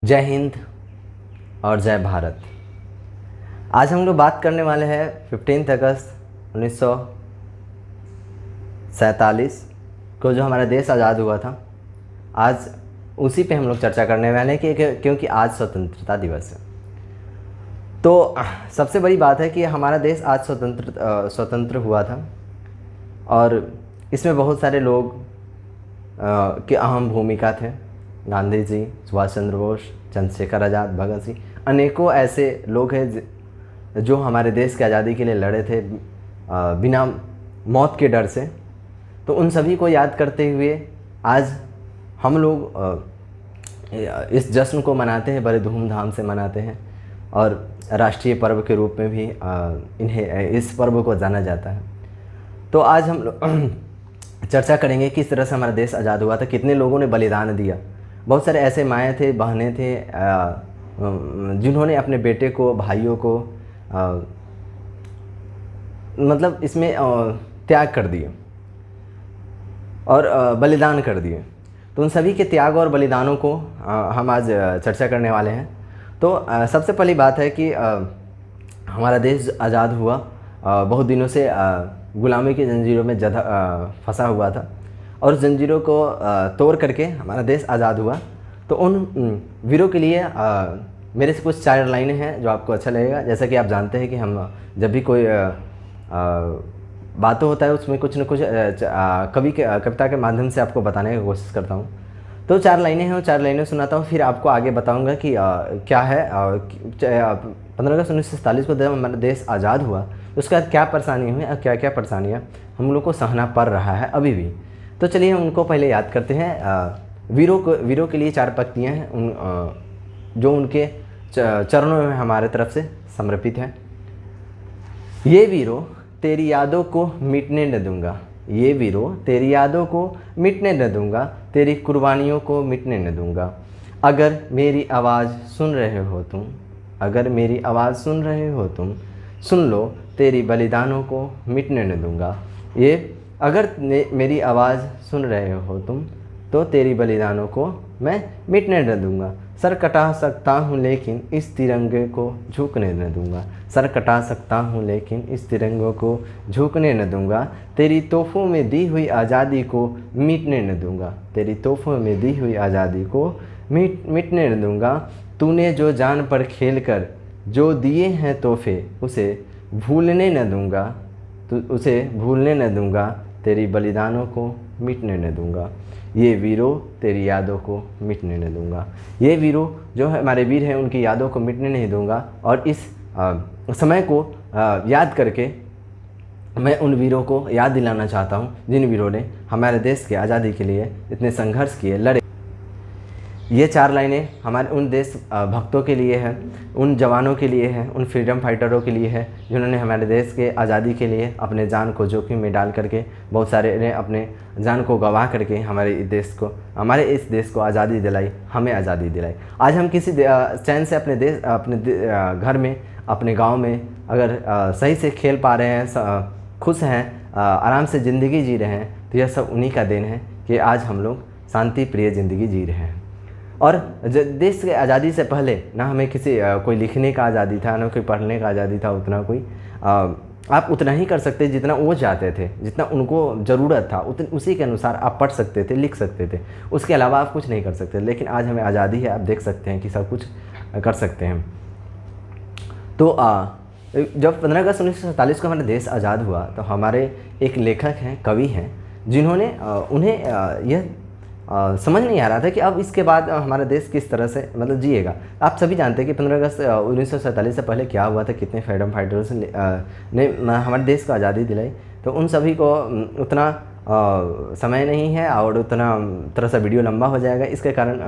जय हिंद और जय भारत। आज हम लोग बात करने वाले हैं 15 अगस्त 1947 को जो हमारा देश आज़ाद हुआ था। आज उसी पे हम लोग चर्चा करने वाले हैं क्योंकि आज स्वतंत्रता दिवस है। तो सबसे बड़ी बात है कि हमारा देश आज स्वतंत्र हुआ था और इसमें बहुत सारे लोग की अहम भूमिका थे। गांधी जी, सुभाष चंद्र बोस, चंद्रशेखर आज़ाद, भगत सिंह, अनेकों ऐसे लोग हैं जो हमारे देश की आज़ादी के लिए लड़े थे बिना मौत के डर से। तो उन सभी को याद करते हुए आज हम लोग इस जश्न को मनाते हैं, बड़े धूमधाम से मनाते हैं और राष्ट्रीय पर्व के रूप में भी इस पर्व को जाना जाता है। तो आज हम लोग चर्चा करेंगे किस तरह से हमारा देश आज़ाद हुआ था, कितने लोगों ने बलिदान दिया। बहुत सारे ऐसे माएँ थे, बहनें थे जिन्होंने अपने बेटे को, भाइयों को मतलब इसमें त्याग कर दिए और बलिदान कर दिए। तो उन सभी के त्याग और बलिदानों को हम आज चर्चा करने वाले हैं। तो सबसे पहली बात है कि हमारा देश आज़ाद हुआ बहुत दिनों से गुलामी की जंजीरों में फंसा हुआ था और जंजीरों को तोड़ करके हमारा देश आज़ाद हुआ। तो उन वीरों के लिए मेरे से कुछ 4 लाइनें हैं जो आपको अच्छा लगेगा। जैसा कि आप जानते हैं कि हम जब भी कोई बातें होता है उसमें कुछ न कुछ कविता के माध्यम से आपको बताने की कोशिश करता हूँ। तो 4 लाइनें हैं, वो 4 लाइनें सुनाता हूँ, फिर आपको आगे बताऊँगा कि क्या है 15 अगस्त 1947 को जब हमारा देश आज़ाद हुआ तो उसके बाद क्या परेशानी हुई और क्या क्या परेशानियाँ हम लोग को सहना पड़ रहा है अभी भी। तो चलिए हम उनको पहले याद करते हैं। वीरों के लिए 4 पंक्तियाँ हैं जो उनके चरणों में हमारे तरफ से समर्पित है। ये वीरों तेरी यादों को मिटने न दूंगा, ये वीरों तेरी यादों को मिटने न दूंगा, तेरी कुर्बानियों को मिटने न दूंगा। अगर मेरी आवाज़ सुन रहे हो तुम, अगर मेरी आवाज़ सुन रहे हो तुम, सुन लो तेरी बलिदानों को मिटने न दूंगा। ये अगर मेरी आवाज़ सुन रहे हो तुम तो तेरी बलिदानों को मैं मिटने न दूंगा। सर कटा सकता हूँ लेकिन इस तिरंगे को झुकने न दूंगा, सर कटा सकता हूँ लेकिन इस तिरंगे को झुकने न दूंगा। तेरी तोहफ़ों में दी हुई आज़ादी को मिटने न दूंगा, तेरी तोहफ़ों में दी हुई आज़ादी को मिटने न दूंगा। तूने जो जान पर खेल कर जो दिए हैं तोहफ़े उसे भूलने न दूंगा, उसे भूलने न दूंगा, तेरी बलिदानों को मिटने न दूंगा। ये वीरों तेरी यादों को मिटने न दूंगा। ये वीरों जो हमारे वीर हैं उनकी यादों को मिटने नहीं दूंगा। और इस समय को याद करके मैं उन वीरों को याद दिलाना चाहता हूँ जिन वीरों ने हमारे देश के आज़ादी के लिए इतने संघर्ष किए, लड़े। ये 4 लाइनें हमारे उन देश भक्तों के लिए है, उन जवानों के लिए है, उन फ्रीडम फाइटरों के लिए है जिन्होंने हमारे देश के आज़ादी के लिए अपने जान को जोखिम में डाल करके, बहुत सारे ने अपने जान को गंवा करके हमारे इस देश को आज़ादी दिलाई, हमें आज़ादी दिलाई। आज हम किसी चैन से अपने घर में, अपने गाँव में अगर सही से खेल पा रहे हैं, खुश हैं, आराम से ज़िंदगी जी रहे हैं, तो यह सब उन्हीं का देन है कि आज हम लोग शांति प्रिय ज़िंदगी जी रहे हैं। और देश की आज़ादी से पहले ना हमें कोई लिखने का आज़ादी था, ना कोई पढ़ने का आज़ादी था। उतना कोई आप उतना ही कर सकते जितना वो चाहते थे, जितना उनको ज़रूरत था उसी के अनुसार आप पढ़ सकते थे, लिख सकते थे। उसके अलावा आप कुछ नहीं कर सकते। लेकिन आज हमें आज़ादी है, आप देख सकते हैं कि सब कुछ कर सकते हैं। तो जब 15 अगस्त 1947 को हमारा देश आज़ाद हुआ तो हमारे एक लेखक हैं, कवि हैं, जिन्होंने उन्हें यह समझ नहीं आ रहा था कि अब इसके बाद हमारा देश किस तरह से मतलब जिएगा। आप सभी जानते हैं कि 15 अगस्त 1947 से पहले क्या हुआ था, कितने फ्रीडम फाइटर्स ने हमारे देश को आज़ादी दिलाई। तो उन सभी को उतना समय नहीं है और उतना थोड़ा सा वीडियो लंबा हो जाएगा। इसके कारण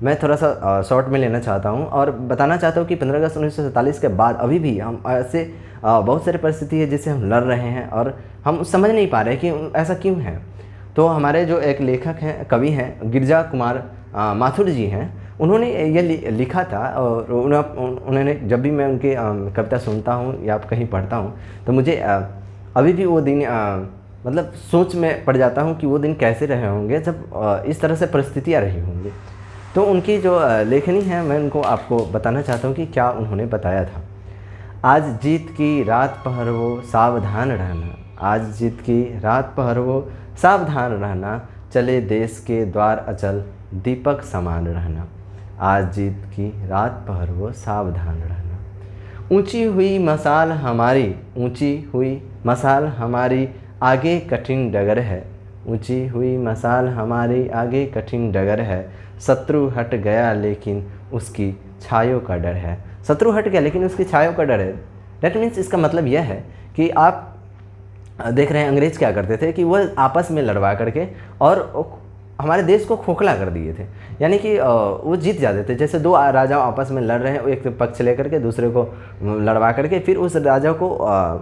मैं थोड़ा सा शॉर्ट में लेना चाहता हूँ और बताना चाहता हूँ कि 15 अगस्त 1947 के बाद अभी भी हम ऐसे बहुत सारी परिस्थिति है जिससे हम लड़ रहे हैं और हम समझ नहीं पा रहे कि ऐसा क्यों है। तो हमारे जो एक लेखक हैं, कवि हैं, गिरजा कुमार माथुर जी हैं, उन्होंने ये लिखा था। और उन्होंने जब भी मैं उनकी कविता सुनता हूँ या कहीं पढ़ता हूँ तो मुझे अभी भी वो दिन सोच में पड़ जाता हूँ कि वो दिन कैसे रहे होंगे जब इस तरह से परिस्थितियाँ रही होंगी। तो उनकी जो लेखनी है, मैं उनको आपको बताना चाहता हूँ कि क्या उन्होंने बताया था। आज जीत की रात पहर वो सावधान रहना, आज जीत की रात पहर वो सावधान रहना, चले देश के द्वार अचल दीपक समान रहना। आज जीत की रात पहर वो सावधान रहना। ऊंची हुई मसाल हमारी, ऊंची हुई मसाल हमारी, आगे कठिन डगर है। ऊंची हुई मसाल हमारी, आगे कठिन डगर है। शत्रु हट गया लेकिन उसकी छायों का डर है। शत्रु हट गया लेकिन उसकी छायों का डर है। दैट मीन्स इसका मतलब यह है कि आप देख रहे हैं अंग्रेज़ क्या करते थे कि वह आपस में लड़वा करके और हमारे देश को खोखला कर दिए थे। यानी कि वो जीत जाते थे। जैसे दो राजा आपस में लड़ रहे हैं, एक पक्ष लेकर के दूसरे को लड़वा करके फिर उस राजा को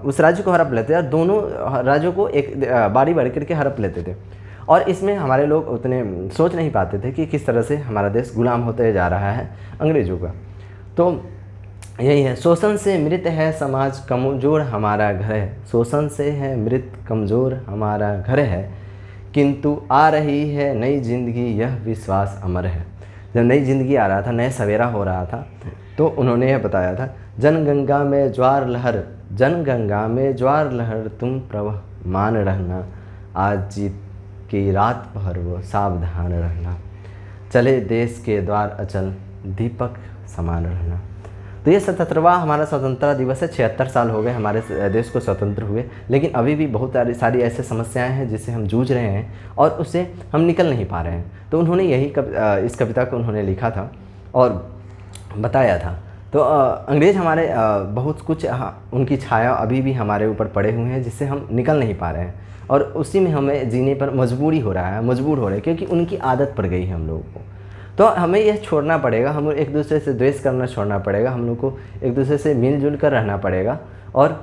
उस राज्य को हड़प लेते थे, और दोनों राज्यों को एक बारी बारी करके हड़प लेते थे। और इसमें हमारे लोग उतने सोच नहीं पाते थे कि किस तरह से हमारा देश गुलाम होते जा रहा है अंग्रेज़ों का। तो यही है, शोषण से मृत है समाज कमज़ोर हमारा घर है। शोषण से है मृत कमज़ोर हमारा घर है, किंतु आ रही है नई जिंदगी यह विश्वास अमर है। जब नई जिंदगी आ रहा था, नया सवेरा हो रहा था, तो उन्होंने यह बताया था, जनगंगा में ज्वार लहर, जनगंगा में ज्वार लहर, तुम प्रवाह मान रहना, आज जीत की रात पहर वो सावधान रहना, चले देश के द्वार अचल दीपक समान रहना। तो ये 77वां हमारा स्वतंत्रता दिवस है। 76 साल हो गए हमारे देश को स्वतंत्र हुए, लेकिन अभी भी बहुत सारी ऐसे समस्याएं हैं जिससे हम जूझ रहे हैं और उससे हम निकल नहीं पा रहे हैं। तो उन्होंने यही इस कविता को उन्होंने लिखा था और बताया था। तो अंग्रेज़ हमारे बहुत कुछ उनकी छाया अभी भी हमारे ऊपर पड़े हुए हैं जिससे हम निकल नहीं पा रहे हैं, और उसी में हमें जीने पर मजबूर हो रहा है, क्योंकि उनकी आदत पड़ गई है हम लोगों को। तो हमें यह छोड़ना पड़ेगा, हम एक दूसरे से द्वेष करना छोड़ना पड़ेगा, हम लोग को एक दूसरे से मिलजुल कर रहना पड़ेगा। और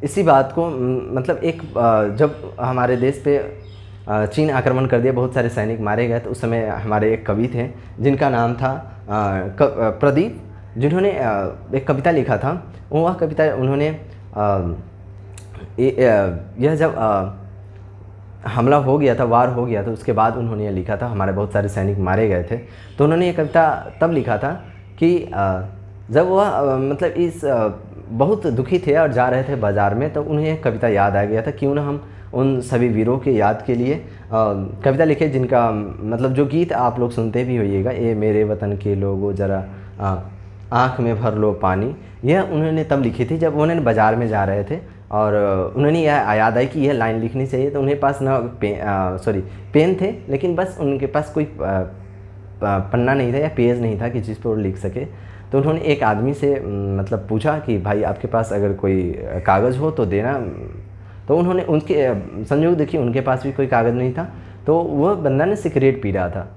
इसी बात को मतलब जब हमारे देश पे चीन आक्रमण कर दिया, बहुत सारे सैनिक मारे गए, तो उस समय हमारे एक कवि थे जिनका नाम था प्रदीप, जिन्होंने एक कविता लिखा था। वह कविता उन्होंने यह जब हमला हो गया था, वार हो गया था, उसके बाद उन्होंने ये लिखा था, हमारे बहुत सारे सैनिक मारे गए थे। तो उन्होंने ये कविता तब लिखा था कि जब वह मतलब बहुत दुखी थे और जा रहे थे बाज़ार में, तो उन्हें एक कविता याद आ गया था, क्यों ना हम उन सभी वीरों के याद के लिए कविता लिखे, जिनका मतलब जो गीत आप लोग सुनते भी होइएगा, ये मेरे वतन के लोगों ज़रा आँख में भर लो पानी। यह उन्होंने तब लिखी थी जब उन्होंने बाज़ार में जा रहे थे, और उन्होंने यह याद आई कि यह लाइन लिखनी चाहिए। तो उन्हें पास ना पेन थे, लेकिन बस उनके पास कोई पन्ना नहीं था या पेज नहीं था कि जिस पर वो लिख सके। तो उन्होंने एक आदमी से मतलब पूछा कि भाई आपके पास अगर कोई कागज़ हो तो देना। तो उन्होंने उनके संयोग देखिए, उनके पास भी कोई कागज़ नहीं था। तो वह बंदा ने सिगरेट पी रहा था,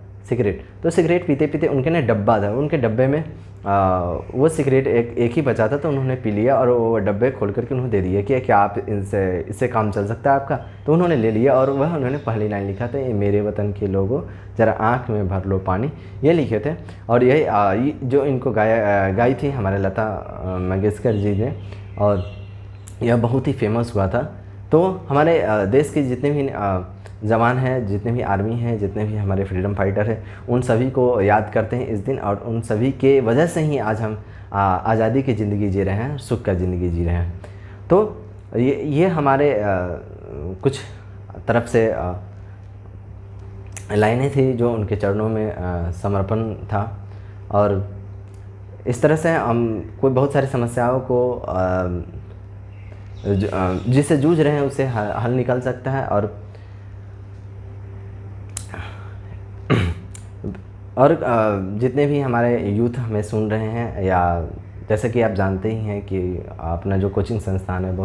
तो सिगरेट पीते पीते उनके ना डब्बा था, उनके डब्बे में वो सिगरेट एक ही बचा था। तो उन्होंने पी लिया और वो डब्बे खोल करके उन्होंने दे दिया कि क्या आप इससे काम चल सकता है आपका। तो उन्होंने ले लिया और वह उन्होंने पहली लाइन लिखा था, ये मेरे वतन के लोगों ज़रा आँख में भर लो पानी, ये लिखे थे। और यही जो इनको गाई थी हमारे लता मंगेशकर जी ने, और यह बहुत ही फेमस हुआ था। तो हमारे देश के जितने भी जवान हैं, जितने भी आर्मी हैं, जितने भी हमारे फ्रीडम फाइटर हैं, उन सभी को याद करते हैं इस दिन, और उन सभी के वजह से ही आज हम आज़ादी की ज़िंदगी जी रहे हैं, सुख का ज़िंदगी जी रहे हैं। तो ये हमारे कुछ तरफ से लाइनें थी जो उनके चरणों में समर्पण था। और इस तरह से हम कोई बहुत सारी समस्याओं को जिससे जूझ रहे हैं उससे हल निकल सकता है। और जितने भी हमारे यूथ हमें सुन रहे हैं, या जैसे कि आप जानते ही हैं कि अपना जो कोचिंग संस्थान है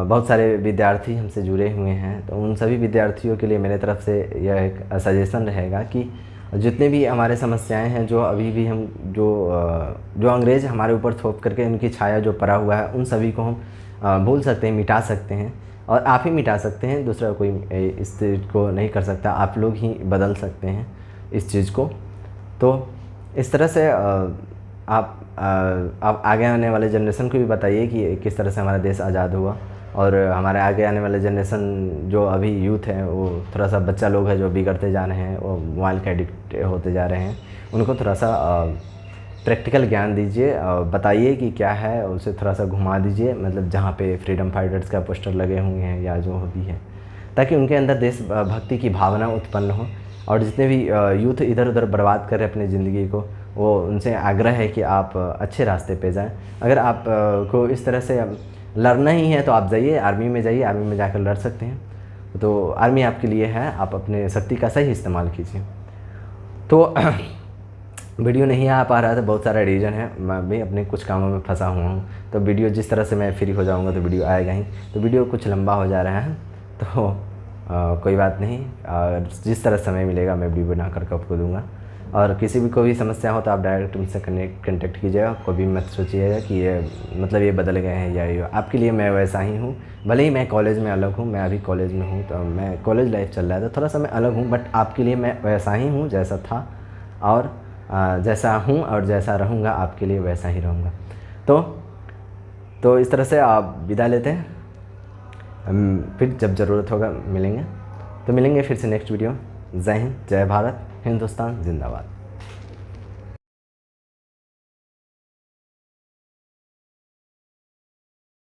बहुत सारे विद्यार्थी हमसे जुड़े हुए हैं। तो उन सभी विद्यार्थियों के लिए मेरे तरफ से यह एक सजेशन रहेगा कि जितने भी हमारे समस्याएं हैं, जो अभी भी हम जो अंग्रेज़ हमारे ऊपर थोप करके उनकी छाया जो पड़ा हुआ है, उन सभी को हम भूल सकते हैं, मिटा सकते हैं। और आप ही मिटा सकते हैं, दूसरा कोई इस चीज़ को नहीं कर सकता। आप लोग ही बदल सकते हैं इस चीज़ को। तो इस तरह से आप आगे आने वाले जनरेशन को भी बताइए कि किस तरह से हमारा देश आज़ाद हुआ। और हमारे आगे आने वाले जनरेशन जो अभी यूथ है वो थोड़ा सा बच्चा लोग है जो बिगड़ते जा रहे हैं, वो मोबाइल के एडिक्ट होते जा रहे हैं, उनको थोड़ा सा प्रैक्टिकल ज्ञान दीजिए, बताइए कि क्या है, उसे थोड़ा सा घुमा दीजिए, मतलब जहाँ पे फ्रीडम फाइटर्स का पोस्टर लगे हुए हैं या जो भी है, ताकि उनके अंदर देश भक्ति की भावना उत्पन्न हो। और जितने भी यूथ इधर उधर बर्बाद कर रहे हैं अपनी ज़िंदगी को, वो उनसे आग्रह है कि आप अच्छे रास्ते पे जाएं। अगर आप को इस तरह से लड़ना ही है तो आप जाइए, आर्मी में जाइए, आर्मी में जाकर लड़ सकते हैं। तो आर्मी आपके लिए है, आप अपने शक्ति का सही इस्तेमाल कीजिए। तो वीडियो नहीं आ पा रहा था, बहुत सारा रीज़न है, मैं भी अपने कुछ कामों में फंसा हुआ हूँ। तो वीडियो जिस तरह से मैं फ्री हो जाऊँगा तो वीडियो आएगा ही। तो वीडियो कुछ लंबा हो जा रहा है, तो कोई बात नहीं, जिस तरह समय मिलेगा मैं वीडियो बना करके आपको दूंगा। और किसी भी कोई समस्या हो तो आप डायरेक्ट मुझसे कनेक्ट कीजिएगा। कभी मत सोचिएगा कि ये मतलब ये बदल गए हैं या ये, आपके लिए मैं वैसा ही हूँ। भले ही मैं कॉलेज में अलग हूँ, मैं अभी कॉलेज में हूँ, तो मैं कॉलेज लाइफ चल रहा था, थोड़ा सा मैं अलग हूँ, बट आपके लिए मैं वैसा ही हूँ जैसा था, और जैसा हूँ और जैसा रहूँगा आपके लिए वैसा ही रहूँगा। तो इस तरह से आप विदा लेते हैं, फिर जब ज़रूरत होगा मिलेंगे। तो मिलेंगे फिर से नेक्स्ट वीडियो। जय हिंद, जय भारत, हिंदुस्तान जिंदाबाद।